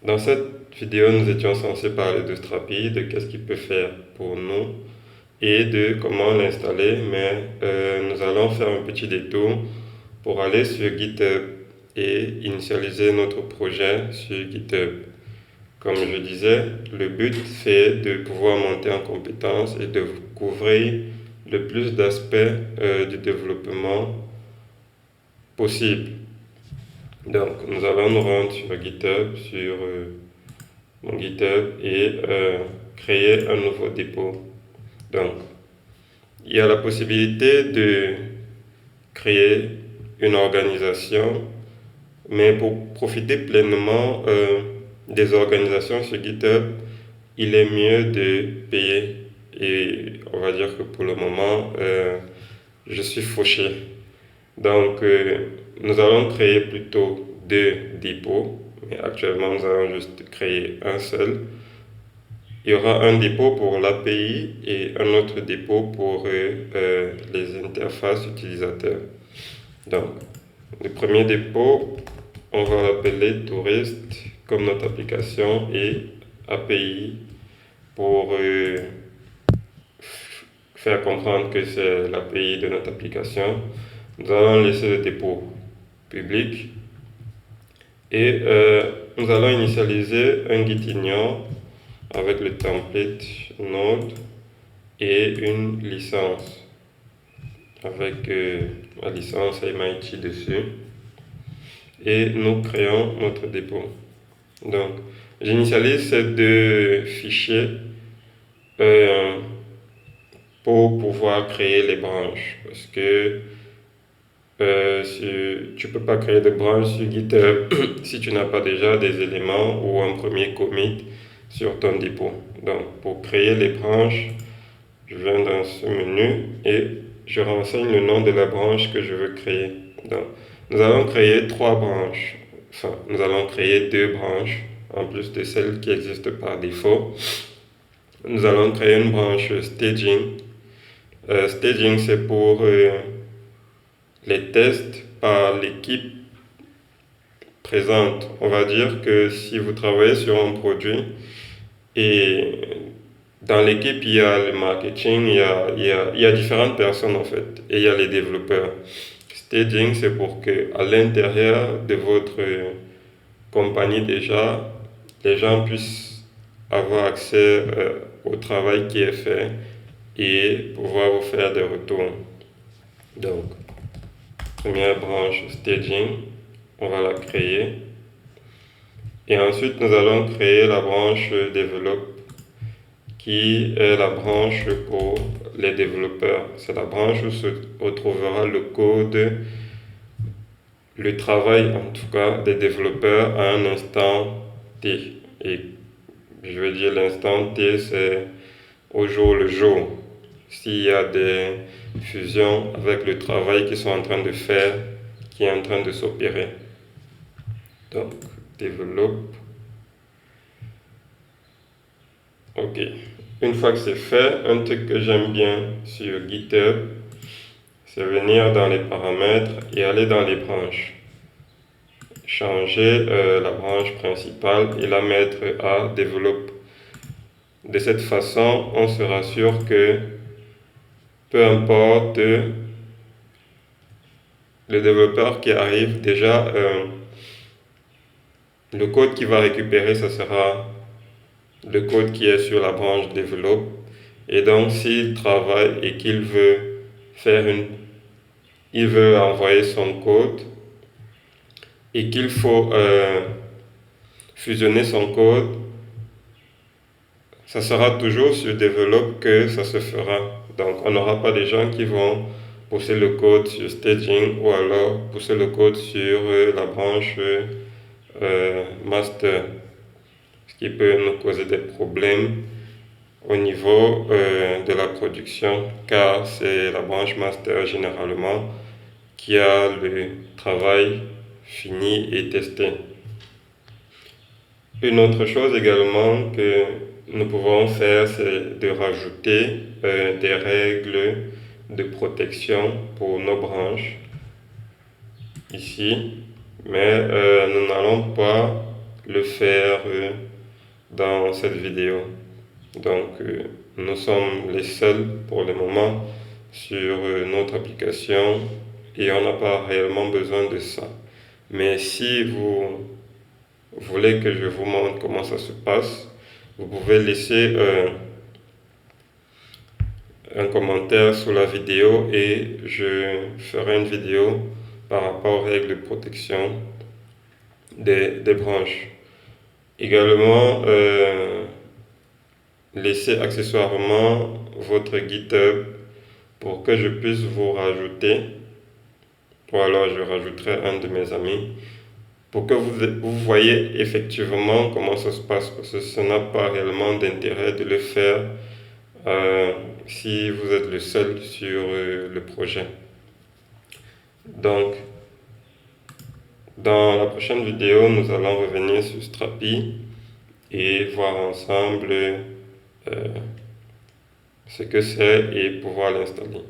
Dans cette vidéo, nous étions censés parler de Strapi, de qu'est-ce qu'il peut faire pour nous et de comment l'installer, mais nous allons faire un petit détour pour aller sur GitHub et initialiser notre projet sur GitHub. Comme je disais, le but c'est de pouvoir monter en compétence et de couvrir le plus d'aspects du développement possible. Donc, nous allons nous rendre sur GitHub, sur mon GitHub et créer un nouveau dépôt. Donc, il y a la possibilité de créer une organisation, mais pour profiter pleinement des organisations sur GitHub, il est mieux de payer. Et on va dire que pour le moment, je suis fauché. Donc, nous allons créer plutôt deux dépôts, mais actuellement, nous allons juste créer un seul. Il y aura un dépôt pour l'API et un autre dépôt pour les interfaces utilisateurs. Donc, le premier dépôt, on va l'appeler touriste comme notre application et API pour faire comprendre que c'est l'API de notre application. Nous allons laisser le dépôt public et nous allons initialiser un git ignore avec le template node et une licence avec la licence MIT dessus et nous créons notre dépôt. Donc j'initialise ces deux fichiers pour pouvoir créer les branches parce que tu ne peux pas créer de branches sur GitHub si tu n'as pas déjà des éléments ou un premier commit sur ton dépôt. Donc pour créer les branches, je viens dans ce menu et je renseigne le nom de la branche que je veux créer. Donc nous allons créer trois branches. Enfin, nous allons créer deux branches en plus de celles qui existent par défaut. Nous allons créer une branche staging. Staging, c'est pour les tests par l'équipe présente. On va dire que si vous travaillez sur un produit et dans l'équipe, il y a le marketing, il y a différentes personnes en fait, et il y a les développeurs. Staging, c'est pour que à l'intérieur de votre compagnie déjà, les gens puissent avoir accès au travail qui est fait et pouvoir vous faire des retours. Donc, première branche staging, on va la créer. Et ensuite, nous allons créer la branche develop qui est la branche pour les développeurs. C'est la branche où se retrouvera le code, le travail en tout cas des développeurs à un instant T. Et je veux dire l'instant T, c'est au jour le jour. S'il y a des fusions avec le travail qu'ils sont en train de faire, qui est en train de s'opérer. Donc, développe. Ok. Une fois que c'est fait, un truc que j'aime bien sur GitHub, c'est venir dans les paramètres et aller dans les branches. Changer la branche principale et la mettre à développe. De cette façon, on se rassure que peu importe le développeur qui arrive, déjà le code qu'il va récupérer, ce sera le code qui est sur la branche develop. Et donc, s'il travaille et qu'il veut il veut envoyer son code et qu'il faut fusionner son code, ça sera toujours sur develop que ça se fera. Donc, on n'aura pas des gens qui vont pousser le code sur staging ou alors pousser le code sur la branche master, ce qui peut nous causer des problèmes au niveau de la production, car c'est la branche master généralement qui a le travail fini et testé. Une autre chose également que nous pouvons faire, c'est de rajouter des règles de protection pour nos branches ici, mais nous n'allons pas le faire dans cette vidéo. Donc, nous sommes les seuls pour le moment sur notre application et on n'a pas réellement besoin de ça. Mais si vous voulez que je vous montre comment ça se passe, vous pouvez laisser un commentaire sous la vidéo et je ferai une vidéo par rapport aux règles de protection des branches. Également, laissez accessoirement votre GitHub pour que je puisse vous rajouter, ou alors je rajouterai un de mes amis, pour que vous voyez effectivement comment ça se passe, parce que ça n'a pas réellement d'intérêt de le faire si vous êtes le seul sur le projet. Donc, dans la prochaine vidéo, nous allons revenir sur Strapi et voir ensemble ce que c'est et pouvoir l'installer.